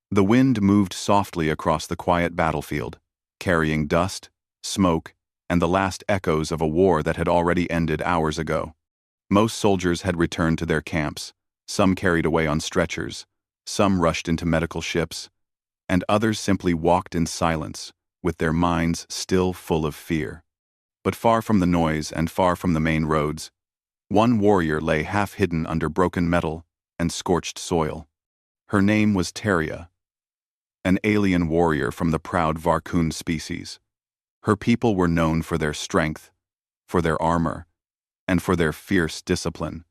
The wind moved softly across the quiet battlefield, carrying dust, smoke, and the last echoes of a war that had already ended hours ago. Most soldiers had returned to their camps, some carried away on stretchers, some rushed into medical ships, and others simply walked in silence, with their minds still full of fear. But far from the noise and far from the main roads, one warrior lay half hidden under broken metal and scorched soil. Her name was Teria, an alien warrior from the proud Varkun species. Her people were known for their strength, for their armor, and for their fierce discipline.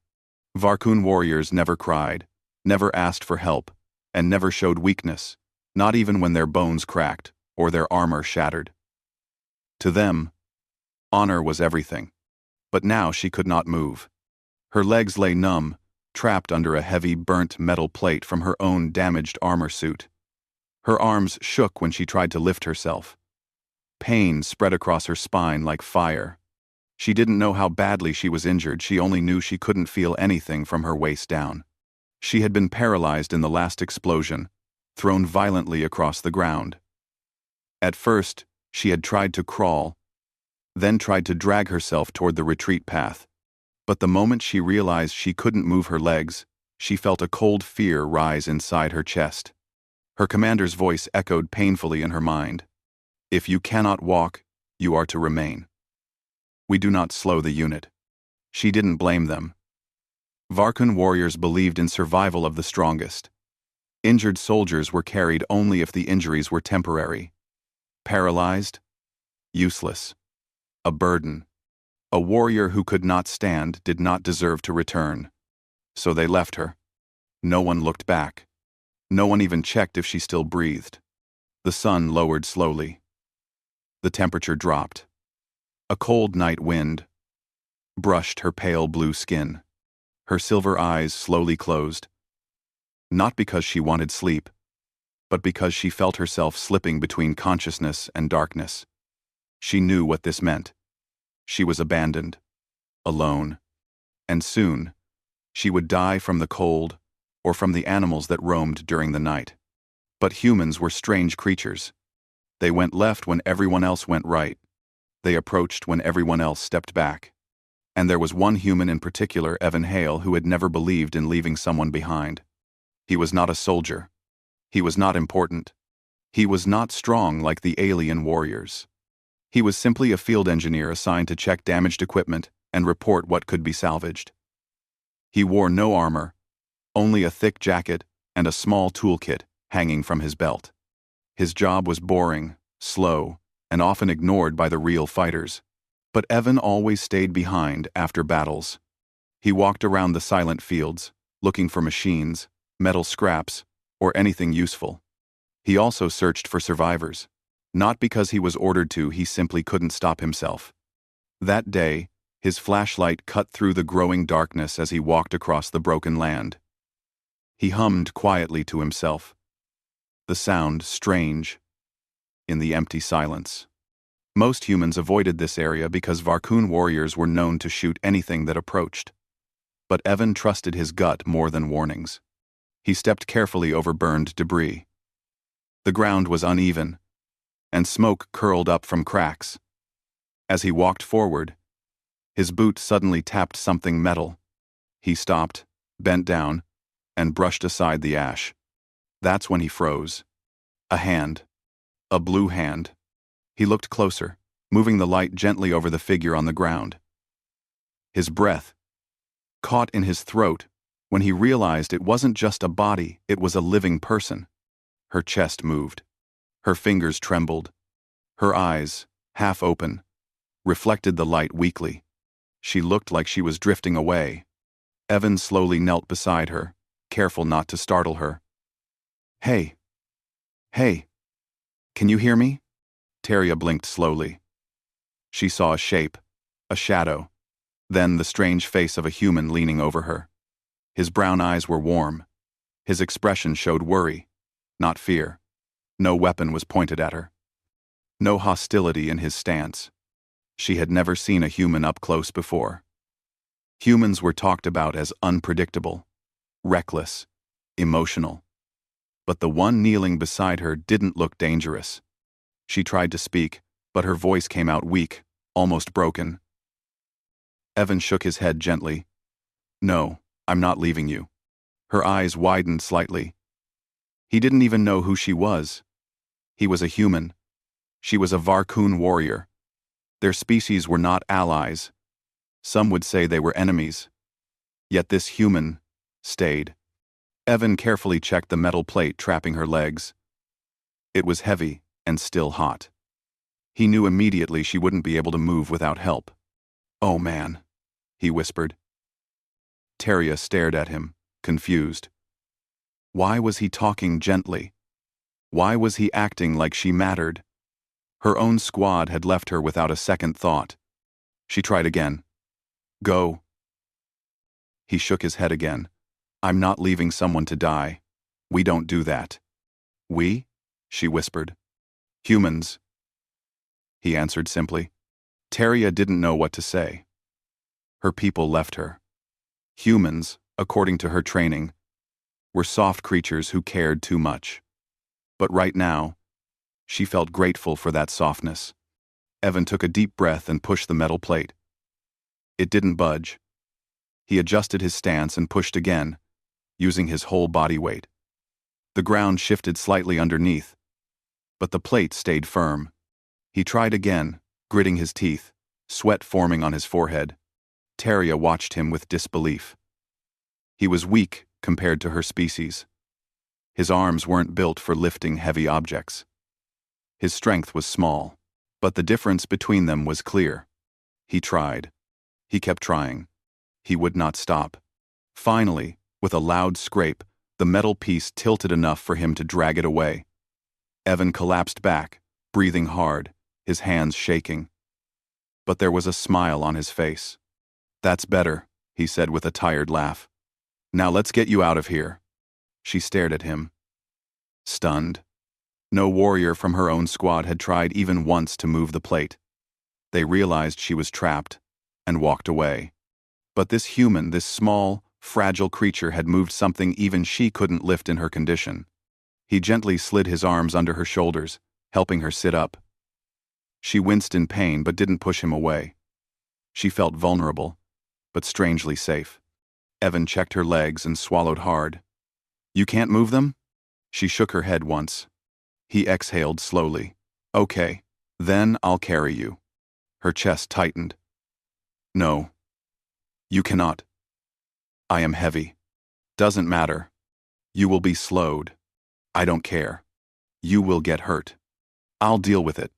Varkun warriors never cried, never asked for help, and never showed weakness, not even when their bones cracked or their armor shattered. To them, honor was everything. But now she could not move. Her legs lay numb, trapped under a heavy burnt metal plate from her own damaged armor suit. Her arms shook when she tried to lift herself. Pain spread across her spine like fire. She didn't know how badly she was injured, she only knew she couldn't feel anything from her waist down. She had been paralyzed in the last explosion, thrown violently across the ground. At first, she had tried to crawl, then tried to drag herself toward the retreat path. But the moment she realized she couldn't move her legs, she felt a cold fear rise inside her chest. Her commander's voice echoed painfully in her mind. If you cannot walk, you are to remain. We do not slow the unit. She didn't blame them. Varkun warriors believed in survival of the strongest. Injured soldiers were carried only if the injuries were temporary. Paralyzed? Useless. A burden. A warrior who could not stand did not deserve to return. So they left her. No one looked back. No one even checked if she still breathed. The sun lowered slowly. The temperature dropped. A cold night wind brushed her pale blue skin. Her silver eyes slowly closed. Not because she wanted sleep, but because she felt herself slipping between consciousness and darkness. She knew what this meant. She was abandoned, alone, and soon she would die from the cold or from the animals that roamed during the night. But humans were strange creatures. They went left when everyone else went right. They approached when everyone else stepped back. And there was one human in particular, Evan Hale, who had never believed in leaving someone behind. He was not a soldier. He was not important. He was not strong like the alien warriors. He was simply a field engineer assigned to check damaged equipment and report what could be salvaged. He wore no armor, only a thick jacket and a small toolkit hanging from his belt. His job was boring, slow, and often ignored by the real fighters. But Evan always stayed behind after battles. He walked around the silent fields, looking for machines, metal scraps, or anything useful. He also searched for survivors. Not because he was ordered to, he simply couldn't stop himself. That day, his flashlight cut through the growing darkness as he walked across the broken land. He hummed quietly to himself, the sound strange in the empty silence. Most humans avoided this area because Varkun warriors were known to shoot anything that approached. But Evan trusted his gut more than warnings. He stepped carefully over burned debris. The ground was uneven, and smoke curled up from cracks. As he walked forward, his boot suddenly tapped something metal. He stopped, bent down, and brushed aside the ash. That's when he froze. A hand. A blue hand. He looked closer, moving the light gently over the figure on the ground. His breath caught in his throat when he realized it wasn't just a body, it was a living person. Her chest moved. Her fingers trembled. Her eyes, half open, reflected the light weakly. She looked like she was drifting away. Evan slowly knelt beside her, careful not to startle her. Hey. Hey. Can you hear me? Teria blinked slowly. She saw a shape, a shadow, then the strange face of a human leaning over her. His brown eyes were warm. His expression showed worry, not fear. No weapon was pointed at her. No hostility in his stance. She had never seen a human up close before. Humans were talked about as unpredictable, reckless, emotional. But the one kneeling beside her didn't look dangerous. She tried to speak, but her voice came out weak, almost broken. Evan shook his head gently. "No, I'm not leaving you." Her eyes widened slightly. He didn't even know who she was. He was a human. She was a Varkun warrior. Their species were not allies. Some would say they were enemies. Yet this human stayed. Evan carefully checked the metal plate trapping her legs. It was heavy and still hot. He knew immediately she wouldn't be able to move without help. "Oh man," he whispered. Teria stared at him, confused. Why was he talking gently? Why was he acting like she mattered? Her own squad had left her without a second thought. She tried again. "Go." He shook his head again. "I'm not leaving someone to die. We don't do that." "We?" she whispered. "Humans," he answered simply. Teria didn't know what to say. Her people left her. Humans, according to her training, were soft creatures who cared too much. But right now, she felt grateful for that softness. Evan took a deep breath and pushed the metal plate. It didn't budge. He adjusted his stance and pushed again, using his whole body weight. The ground shifted slightly underneath, but the plate stayed firm. He tried again, gritting his teeth, sweat forming on his forehead. Teria watched him with disbelief. He was weak compared to her species. His arms weren't built for lifting heavy objects. His strength was small, but the difference between them was clear. He tried. He kept trying. He would not stop. Finally, with a loud scrape, the metal piece tilted enough for him to drag it away. Evan collapsed back, breathing hard, his hands shaking. But there was a smile on his face. "That's better," he said with a tired laugh. "Now let's get you out of here." She stared at him, stunned. No warrior from her own squad had tried even once to move the plate. They realized she was trapped and walked away. But this human, this small, fragile creature had moved something even she couldn't lift in her condition. He gently slid his arms under her shoulders, helping her sit up. She winced in pain but didn't push him away. She felt vulnerable, but strangely safe. Evan checked her legs and swallowed hard. "You can't move them?" She shook her head once. He exhaled slowly. "Okay, then I'll carry you." Her chest tightened. "No. You cannot. I am heavy. Doesn't matter. You will be slowed. I don't care. You will get hurt. I'll deal with it.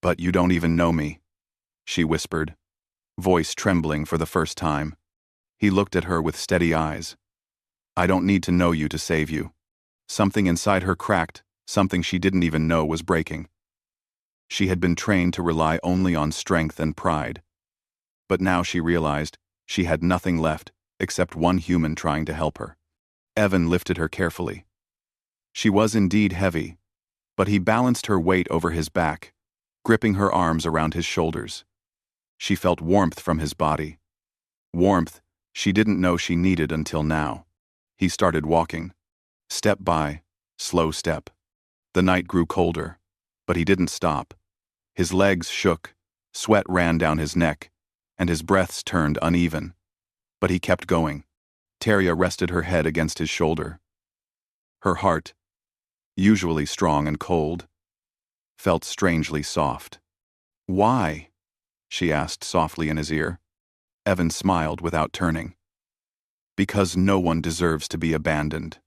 But you don't even know me," she whispered, voice trembling for the first time. He looked at her with steady eyes. "I don't need to know you to save you." Something inside her cracked, something she didn't even know was breaking. She had been trained to rely only on strength and pride. But now she realized she had nothing left except one human trying to help her. Evan lifted her carefully. She was indeed heavy, but he balanced her weight over his back, gripping her arms around his shoulders. She felt warmth from his body. Warmth she didn't know she needed until now. He started walking. Step by, slow step. The night grew colder, but he didn't stop. His legs shook, sweat ran down his neck, and his breaths turned uneven. But he kept going. Teria rested her head against his shoulder. Her heart, usually strong and cold, felt strangely soft. "Why?" she asked softly in his ear. Evan smiled without turning. "Because no one deserves to be abandoned."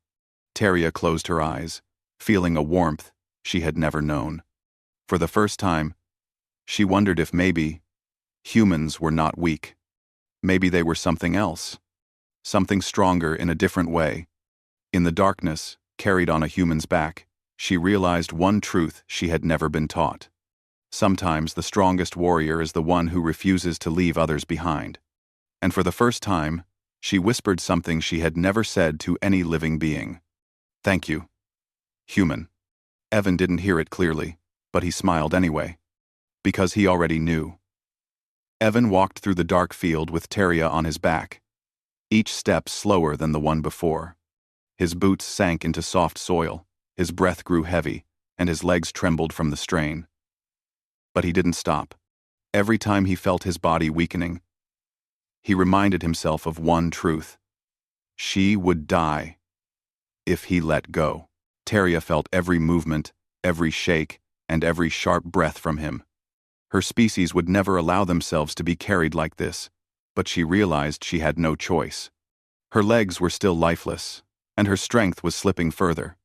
Teria closed her eyes, feeling a warmth she had never known. For the first time, she wondered if maybe humans were not weak. Maybe they were something else. Something stronger in a different way. In the darkness, carried on a human's back, she realized one truth she had never been taught. Sometimes the strongest warrior is the one who refuses to leave others behind. And for the first time, she whispered something she had never said to any living being. "Thank you, human." Evan didn't hear it clearly, but he smiled anyway. Because he already knew. Evan walked through the dark field with Teria on his back, each step slower than the one before. His boots sank into soft soil, His breath grew heavy, and his legs trembled from the strain. But he didn't stop. Every time he felt his body weakening, he reminded himself of one truth. She would die if he let go. Teria felt every movement, every shake, and every sharp breath from him. Her species would never allow themselves to be carried like this, but she realized she had no choice. Her legs were still lifeless, and her strength was slipping further.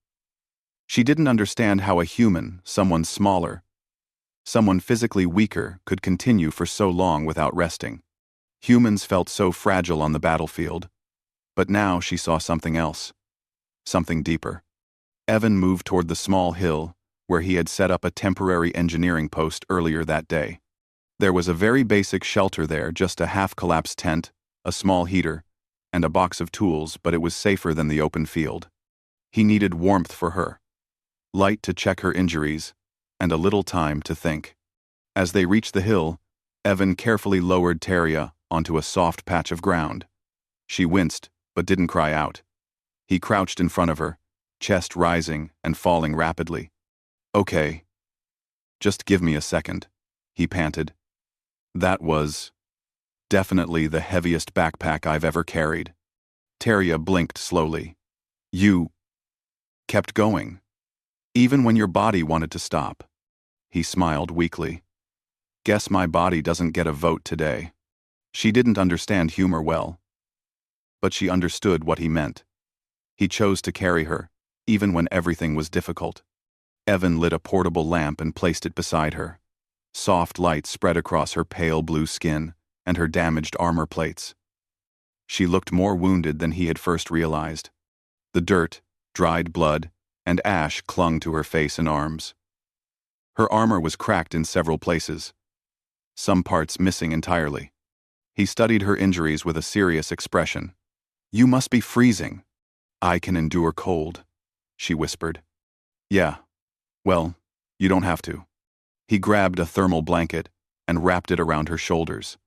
She didn't understand how a human, someone smaller, someone physically weaker, could continue for so long without resting. Humans felt so fragile on the battlefield, but now she saw something else, something deeper. Evan moved toward the small hill where he had set up a temporary engineering post earlier that day. There was a very basic shelter there, just a half-collapsed tent, a small heater, and a box of tools, but it was safer than the open field. He needed warmth for her, light to check her injuries, and a little time to think. As they reached the hill, Evan carefully lowered Teria onto a soft patch of ground. She winced, but didn't cry out. He crouched in front of her, chest rising and falling rapidly. "Okay. Just give me a second," he panted. That was definitely the heaviest backpack I've ever carried. Teria blinked slowly. "You kept going, even when your body wanted to stop." He smiled weakly. "Guess my body doesn't get a vote today." She didn't understand humor well, but she understood what he meant. He chose to carry her, even when everything was difficult. Evan lit a portable lamp and placed it beside her. Soft light spread across her pale blue skin and her damaged armor plates. She looked more wounded than he had first realized. The dirt, dried blood, and ash clung to her face and arms. Her armor was cracked in several places, some parts missing entirely. He studied her injuries with a serious expression. "You must be freezing." "I can endure cold," she whispered. "Yeah. Well, you don't have to." He grabbed a thermal blanket and wrapped it around her shoulders.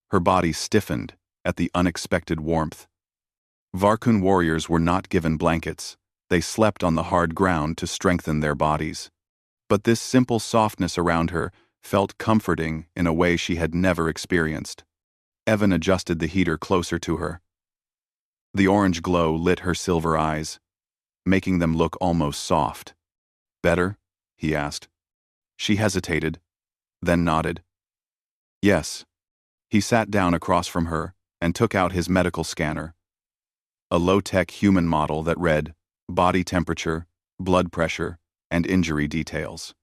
Her body stiffened at the unexpected warmth. Varkun warriors were not given blankets. They slept on the hard ground to strengthen their bodies. But this simple softness around her felt comforting in a way she had never experienced. Evan adjusted the heater closer to her. The orange glow lit her silver eyes, making them look almost soft. "Better?" he asked. She hesitated, then nodded. "Yes." He sat down across from her and took out his medical scanner, a low-tech human model that read body temperature, blood pressure, and injury details.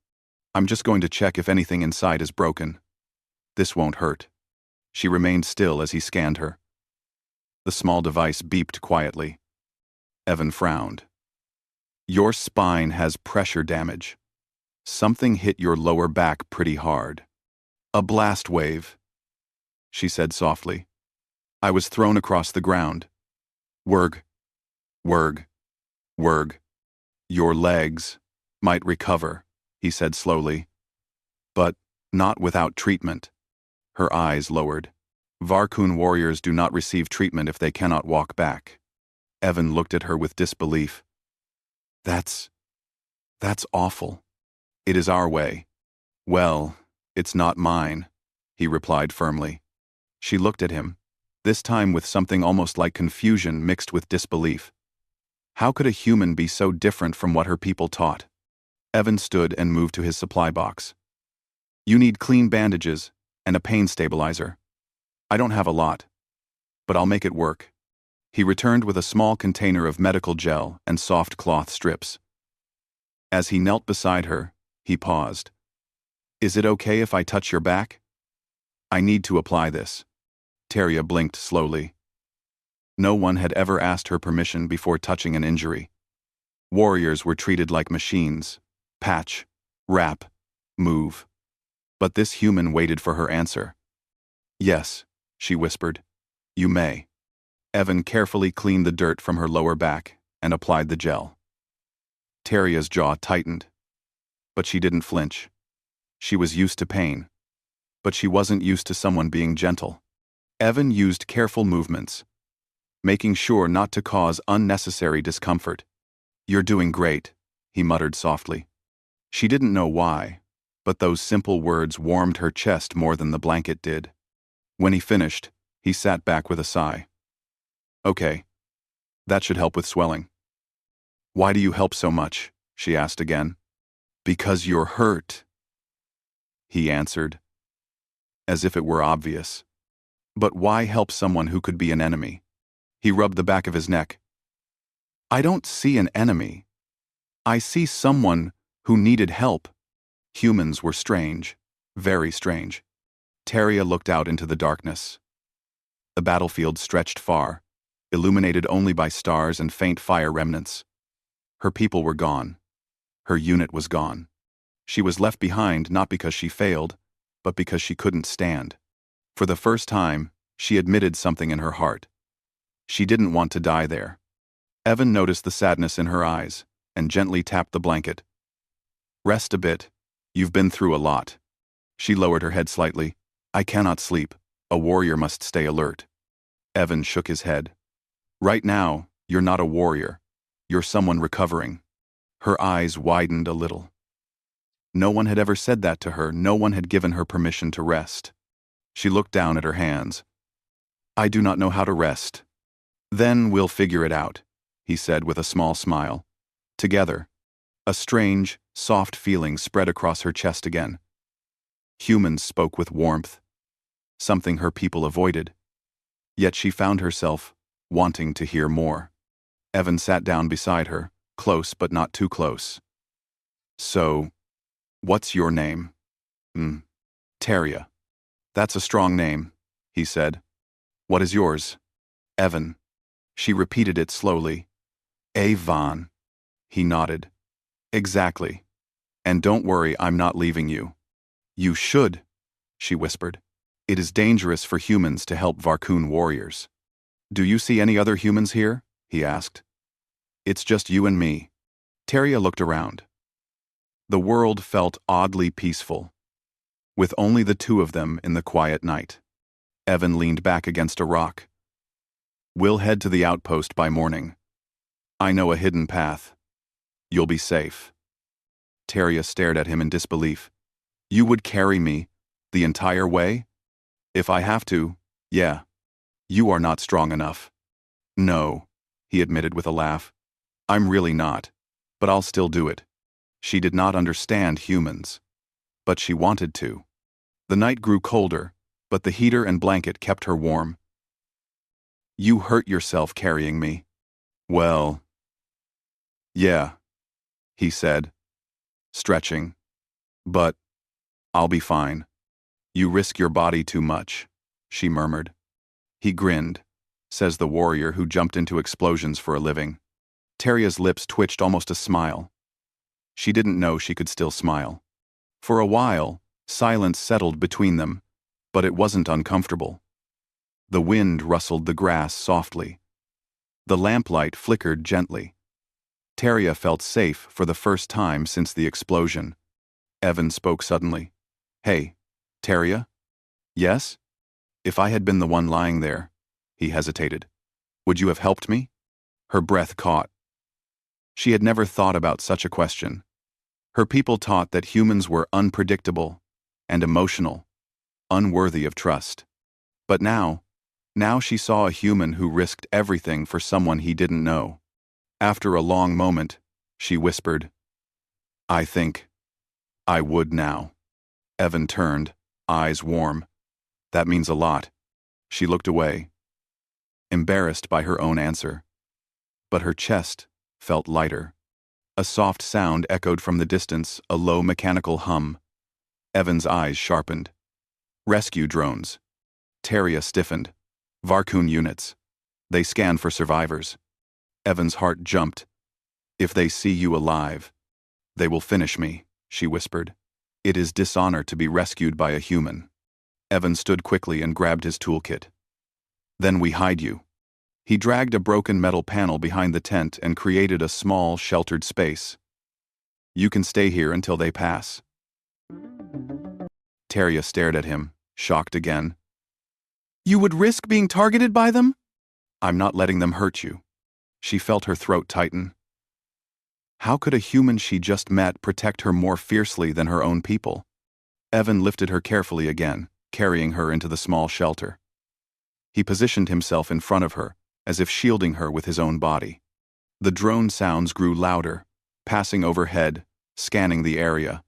"I'm just going to check if anything inside is broken. This won't hurt." She remained still as he scanned her. The small device beeped quietly. Evan frowned. "Your spine has pressure damage. Something hit your lower back pretty hard." "A blast wave," she said softly. "I was thrown across the ground." "Wurg. Wurg. Wurg. Your legs might recover," he said slowly. "But not without treatment." Her eyes lowered. "Varkun warriors do not receive treatment if they cannot walk back." Evan looked at her with disbelief. That's awful." "It is our way." "Well, it's not mine," he replied firmly. She looked at him, this time with something almost like confusion mixed with disbelief. How could a human be so different from what her people taught? Evan stood and moved to his supply box. "You need clean bandages and a pain stabilizer. I don't have a lot, but I'll make it work." He returned with a small container of medical gel and soft cloth strips. As he knelt beside her, he paused. "Is it okay if I touch your back? I need to apply this." Teria blinked slowly. No one had ever asked her permission before touching an injury. Warriors were treated like machines. Patch, wrap, move. But this human waited for her answer. "Yes," she whispered. "You may." Evan carefully cleaned the dirt from her lower back and applied the gel. Teria's jaw tightened, but she didn't flinch. She was used to pain, but she wasn't used to someone being gentle. Evan used careful movements, making sure not to cause unnecessary discomfort. "You're doing great," he muttered softly. She didn't know why, but those simple words warmed her chest more than the blanket did. When he finished, he sat back with a sigh. Okay, that should help with swelling. Why do you help so much? She asked again. Because you're hurt, he answered, as if it were obvious. But why help someone who could be an enemy? He rubbed the back of his neck. I don't see an enemy. I see someone who needed help. Humans were strange, very strange. Teria looked out into the darkness. The battlefield stretched far, illuminated only by stars and faint fire remnants. Her people were gone. Her unit was gone. She was left behind not because she failed, but because she couldn't stand. For the first time, she admitted something in her heart. She didn't want to die there. Evan noticed the sadness in her eyes and gently tapped the blanket. Rest a bit. You've been through a lot. She lowered her head slightly. I cannot sleep. A warrior must stay alert. Evan shook his head. Right now, you're not a warrior. You're someone recovering. Her eyes widened a little. No one had ever said that to her. No one had given her permission to rest. She looked down at her hands. I do not know how to rest. Then we'll figure it out, he said with a small smile. Together. A strange, soft feeling spread across her chest again. Humans spoke with warmth, something her people avoided. Yet she found herself wanting to hear more. Evan sat down beside her, close but not too close. So, what's your name? Teria. That's a strong name, he said. What is yours? Evan. She repeated it slowly. Avon. He nodded. Exactly. And don't worry, I'm not leaving you. You should, she whispered. It is dangerous for humans to help Varkun warriors. Do you see any other humans here? He asked. It's just you and me. Teria looked around. The world felt oddly peaceful, with only the two of them in the quiet night. Evan leaned back against a rock. We'll head to the outpost by morning. I know a hidden path. You'll be safe. Teria stared at him in disbelief. You would carry me the entire way? If I have to, yeah. You are not strong enough. No, he admitted with a laugh. I'm really not, but I'll still do it. She did not understand humans, but she wanted to. The night grew colder, but the heater and blanket kept her warm. You hurt yourself carrying me. Well, yeah, he said, stretching. But I'll be fine. You risk your body too much, she murmured. He grinned, says the warrior who jumped into explosions for a living. Teria's lips twitched almost a smile. She didn't know she could still smile. For a while, silence settled between them, but it wasn't uncomfortable. The wind rustled the grass softly. The lamplight flickered gently. Teria felt safe for the first time since the explosion. Evan spoke suddenly. Hey, Teria? Yes? If I had been the one lying there, he hesitated. Would you have helped me? Her breath caught. She had never thought about such a question. Her people taught that humans were unpredictable and emotional, unworthy of trust. But now she saw a human who risked everything for someone he didn't know. After a long moment, she whispered, I think I would now. Evan turned, eyes warm. That means a lot. She looked away, embarrassed by her own answer. But her chest felt lighter. A soft sound echoed from the distance, a low mechanical hum. Evan's eyes sharpened. Rescue drones. Teria stiffened. Varkun units. They scan for survivors. Evan's heart jumped. If they see you alive, they will finish me, she whispered. It is dishonor to be rescued by a human. Evan stood quickly and grabbed his toolkit. Then we hide you. He dragged a broken metal panel behind the tent and created a small, sheltered space. You can stay here until they pass. Teria stared at him, shocked again. You would risk being targeted by them? I'm not letting them hurt you. She felt her throat tighten. How could a human she just met protect her more fiercely than her own people? Evan lifted her carefully again, carrying her into the small shelter. He positioned himself in front of her, as if shielding her with his own body. The drone sounds grew louder, passing overhead, scanning the area.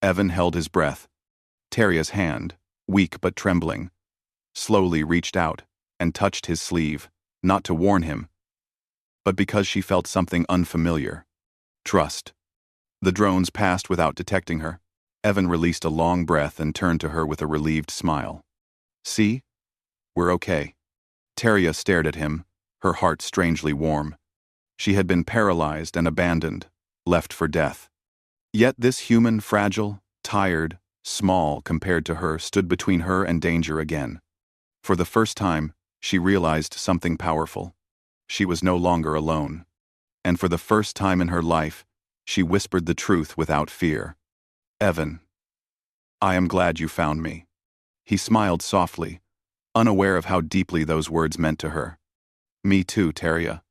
Evan held his breath. Terria's hand, weak but trembling, slowly reached out and touched his sleeve, not to warn him, but because she felt something unfamiliar. Trust. The drones passed without detecting her. Evan released a long breath and turned to her with a relieved smile. See? We're okay. Teria stared at him, her heart strangely warm. She had been paralyzed and abandoned, left for death. Yet this human, fragile, tired, small compared to her, stood between her and danger again. For the first time, she realized something powerful. She was no longer alone. And for the first time in her life, she whispered the truth without fear. Evan, I am glad you found me. He smiled softly, unaware of how deeply those words meant to her. Me too, Teria.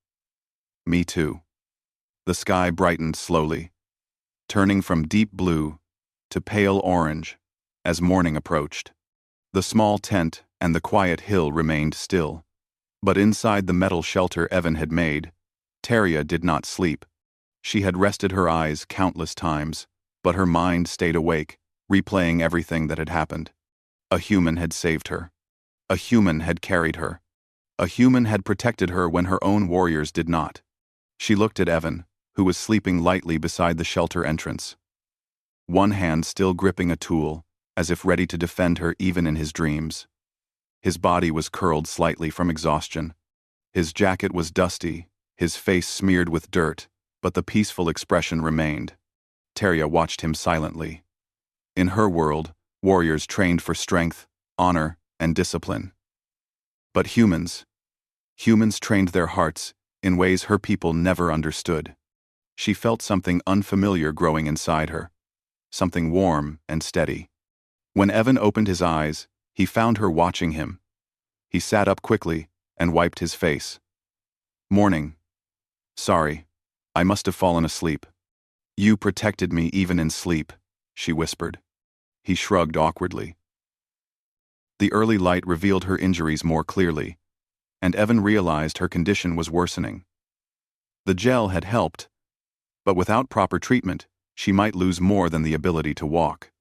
Me too. The sky brightened slowly, turning from deep blue to pale orange as morning approached. The small tent and the quiet hill remained still, but inside the metal shelter Evan had made, Teria did not sleep. She had rested her eyes countless times, but her mind stayed awake, replaying everything that had happened. A human had saved her. A human had carried her. A human had protected her when her own warriors did not. She looked at Evan, who was sleeping lightly beside the shelter entrance. One hand still gripping a tool, as if ready to defend her even in his dreams. His body was curled slightly from exhaustion. His jacket was dusty, his face smeared with dirt, but the peaceful expression remained. Teria watched him silently. In her world, warriors trained for strength, honor, and discipline. But humans trained their hearts in ways her people never understood. She felt something unfamiliar growing inside her, something warm and steady. When Evan opened his eyes, he found her watching him. He sat up quickly and wiped his face. Morning. Sorry, I must have fallen asleep. You protected me even in sleep, she whispered. He shrugged awkwardly. The early light revealed her injuries more clearly, and Evan realized her condition was worsening. The gel had helped, but without proper treatment, she might lose more than the ability to walk.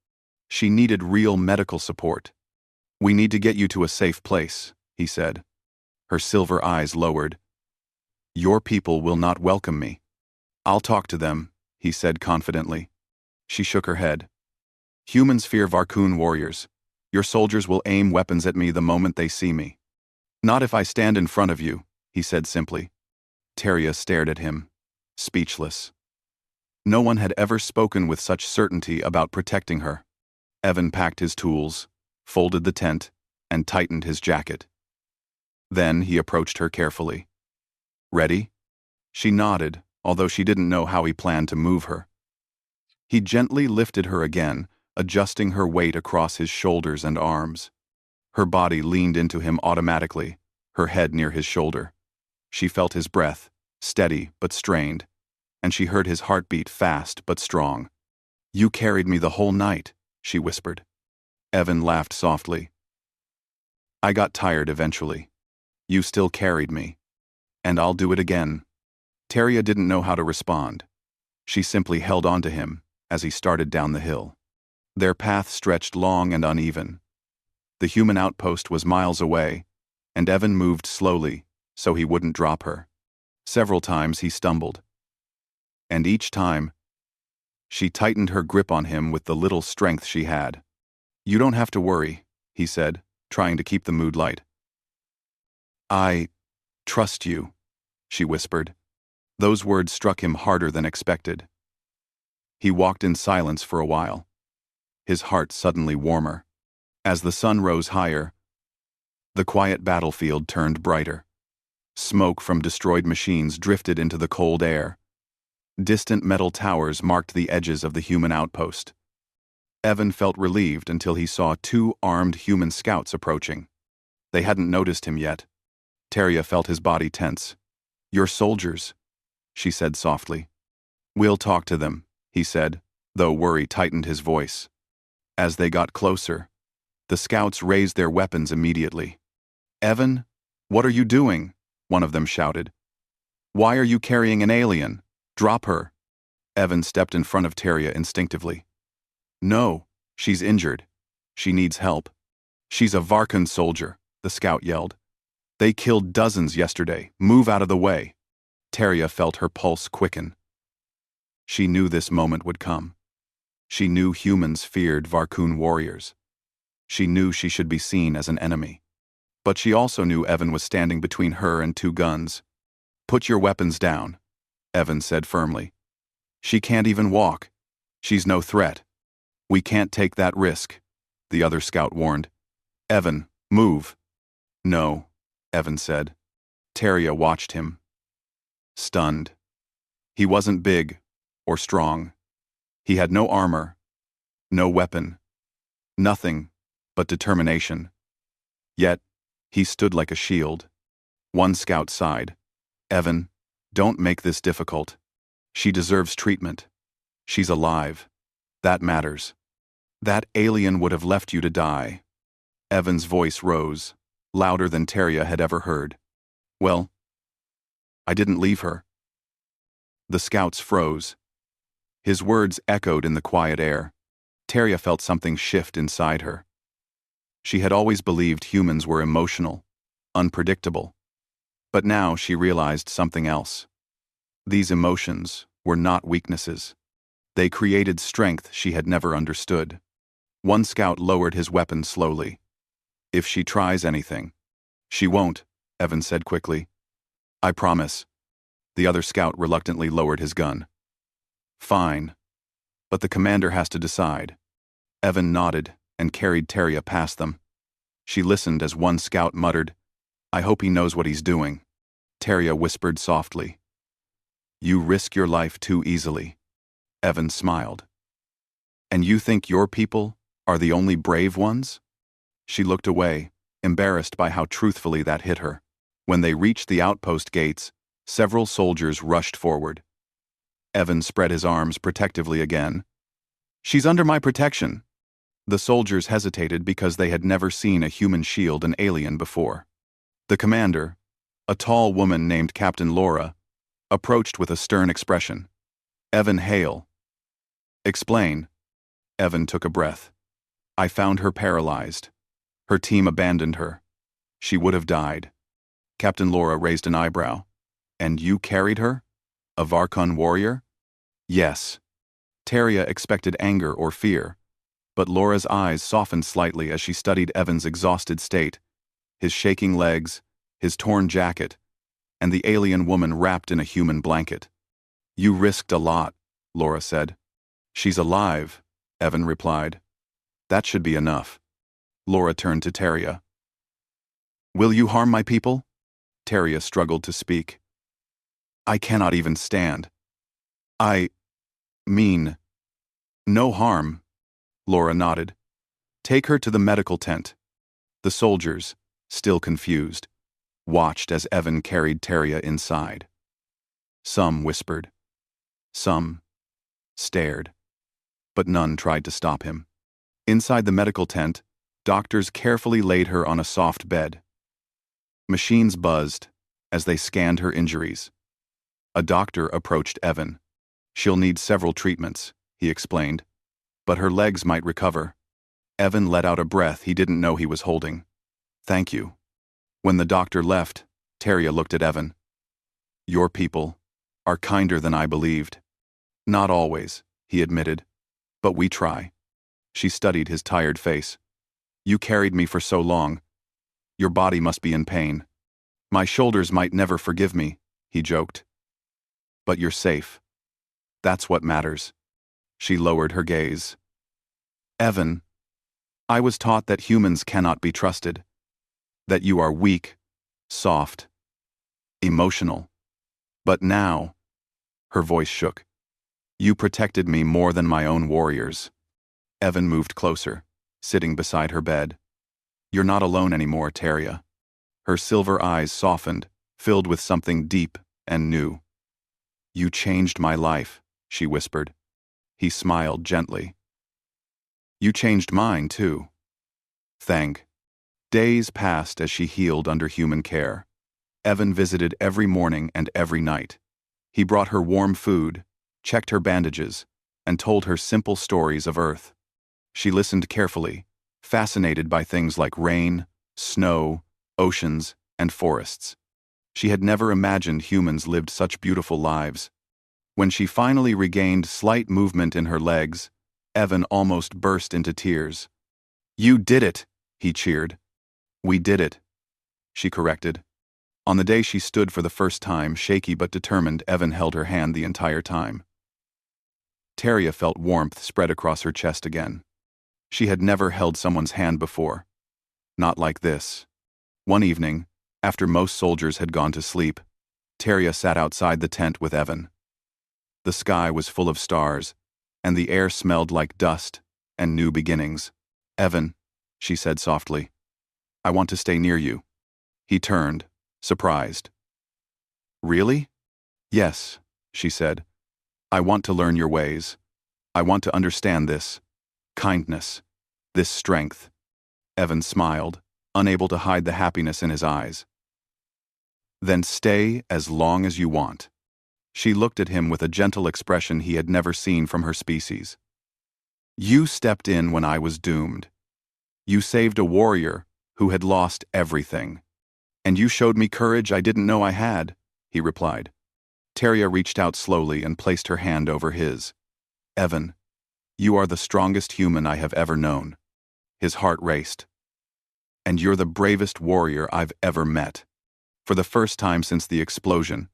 She needed real medical support. We need to get you to a safe place, he said. Her silver eyes lowered. Your people will not welcome me. I'll talk to them, he said confidently. She shook her head. Humans fear Varkun warriors. Your soldiers will aim weapons at me the moment they see me. Not if I stand in front of you, he said simply. Teria stared at him, speechless. No one had ever spoken with such certainty about protecting her. Evan packed his tools, folded the tent, and tightened his jacket. Then he approached her carefully. Ready? She nodded, although she didn't know how he planned to move her. He gently lifted her again, adjusting her weight across his shoulders and arms. Her body leaned into him automatically, her head near his shoulder. She felt his breath, steady but strained, and she heard his heartbeat fast but strong. You carried me the whole night, she whispered. Evan laughed softly. I got tired eventually. You still carried me. And I'll do it again. Teria didn't know how to respond. She simply held on to him as he started down the hill. Their path stretched long and uneven. The human outpost was miles away, and Evan moved slowly so he wouldn't drop her. Several times he stumbled. And each time, she tightened her grip on him with the little strength she had. You don't have to worry, he said, trying to keep the mood light. I trust you, she whispered. Those words struck him harder than expected. He walked in silence for a while, his heart suddenly warmer. As the sun rose higher, the quiet battlefield turned brighter. Smoke from destroyed machines drifted into the cold air. Distant metal towers marked the edges of the human outpost. Evan felt relieved until he saw 2 armed human scouts approaching. They hadn't noticed him yet. Teria felt his body tense. Your soldiers, she said softly. We'll talk to them, he said, though worry tightened his voice. As they got closer, the scouts raised their weapons immediately. Evan, what are you doing? One of them shouted. Why are you carrying an alien? Drop her. Evan stepped in front of Teria instinctively. No, she's injured. She needs help. She's a Varkan soldier, the scout yelled. They killed dozens yesterday. Move out of the way. Teria felt her pulse quicken. She knew this moment would come. She knew humans feared Varkun warriors. She knew she should be seen as an enemy. But she also knew Evan was standing between her and two guns. Put your weapons down, Evan said firmly. She can't even walk. She's no threat. We can't take that risk, the other scout warned. Evan, move. No, Evan said. Teria watched him. Stunned. He wasn't big or strong. He had no armor, no weapon, nothing but determination. Yet, he stood like a shield. One scout sighed. Evan, don't make this difficult. She deserves treatment. She's alive. That matters. That alien would have left you to die. Evan's voice rose, louder than Teria had ever heard. Well, I didn't leave her. The scouts froze. His words echoed in the quiet air. Teria felt something shift inside her. She had always believed humans were emotional, unpredictable. But now she realized something else. These emotions were not weaknesses. They created strength she had never understood. One scout lowered his weapon slowly. If she tries anything. She won't, Evan said quickly. I promise. The other scout reluctantly lowered his gun. Fine. But the commander has to decide. Evan nodded and carried Teria past them. She listened as one scout muttered, I hope he knows what he's doing. Teria whispered softly. You risk your life too easily. Evan smiled. And you think your people are the only brave ones? She looked away, embarrassed by how truthfully that hit her. When they reached the outpost gates, several soldiers rushed forward. Evan spread his arms protectively again. She's under my protection. The soldiers hesitated because they had never seen a human shield an alien before. The commander, a tall woman named Captain Laura, approached with a stern expression. Evan Hale. Explain. Evan took a breath. I found her paralyzed. Her team abandoned her. She would have died. Captain Laura raised an eyebrow. And you carried her? A Varkun warrior? Yes. Teria expected anger or fear, but Laura's eyes softened slightly as she studied Evan's exhausted state, his shaking legs, his torn jacket, and the alien woman wrapped in a human blanket. You risked a lot, Laura said. She's alive, Evan replied. That should be enough. Laura turned to Teria. Will you harm my people? Teria struggled to speak. I cannot even stand. I mean, no harm. Laura nodded. Take her to the medical tent. The soldiers, still confused, watched as Evan carried Teria inside. Some whispered. Some stared. But none tried to stop him. Inside the medical tent, doctors carefully laid her on a soft bed. Machines buzzed as they scanned her injuries. A doctor approached Evan. She'll need several treatments, he explained, but her legs might recover. Evan let out a breath he didn't know he was holding. Thank you. When the doctor left, Teria looked at Evan. Your people are kinder than I believed. Not always, he admitted, but we try. She studied his tired face. You carried me for so long. Your body must be in pain. My shoulders might never forgive me, he joked. But you're safe. That's what matters. She lowered her gaze. Evan, I was taught that humans cannot be trusted. That you are weak, soft, emotional. But now, her voice shook. You protected me more than my own warriors. Evan moved closer, sitting beside her bed. You're not alone anymore, Teria. Her silver eyes softened, filled with something deep and new. You changed my life, she whispered. He smiled gently. You changed mine, too. Thank. Days passed as she healed under human care. Evan visited every morning and every night. He brought her warm food, checked her bandages, and told her simple stories of Earth. She listened carefully, fascinated by things like rain, snow, oceans, and forests. She had never imagined humans lived such beautiful lives. When she finally regained slight movement in her legs, Evan almost burst into tears. You did it, he cheered. We did it, she corrected. On the day she stood for the first time, shaky but determined, Evan held her hand the entire time. Teria felt warmth spread across her chest again. She had never held someone's hand before. Not like this. One evening, after most soldiers had gone to sleep, Teria sat outside the tent with Evan. The sky was full of stars, and the air smelled like dust and new beginnings. Evan, she said softly, I want to stay near you. He turned, surprised. Really? Yes, she said. I want to learn your ways. I want to understand this kindness, this strength. Evan smiled, unable to hide the happiness in his eyes. Then stay as long as you want. She looked at him with a gentle expression he had never seen from her species. You stepped in when I was doomed. You saved a warrior who had lost everything. And you showed me courage I didn't know I had, he replied. Teria reached out slowly and placed her hand over his. Evan, you are the strongest human I have ever known. His heart raced. And you're the bravest warrior I've ever met. For the first time since the explosion,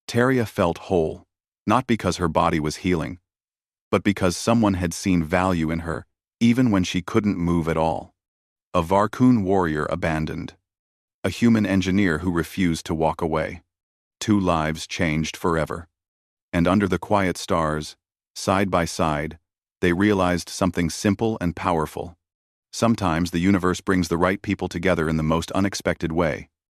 Teria felt whole, not because her body was healing, but because someone had seen value in her, even when she couldn't move at all. A Varkun warrior abandoned. A human engineer who refused to walk away. 2 lives changed forever. And under the quiet stars, side by side, they realized something simple and powerful. Sometimes the universe brings the right people together in the most unexpected way.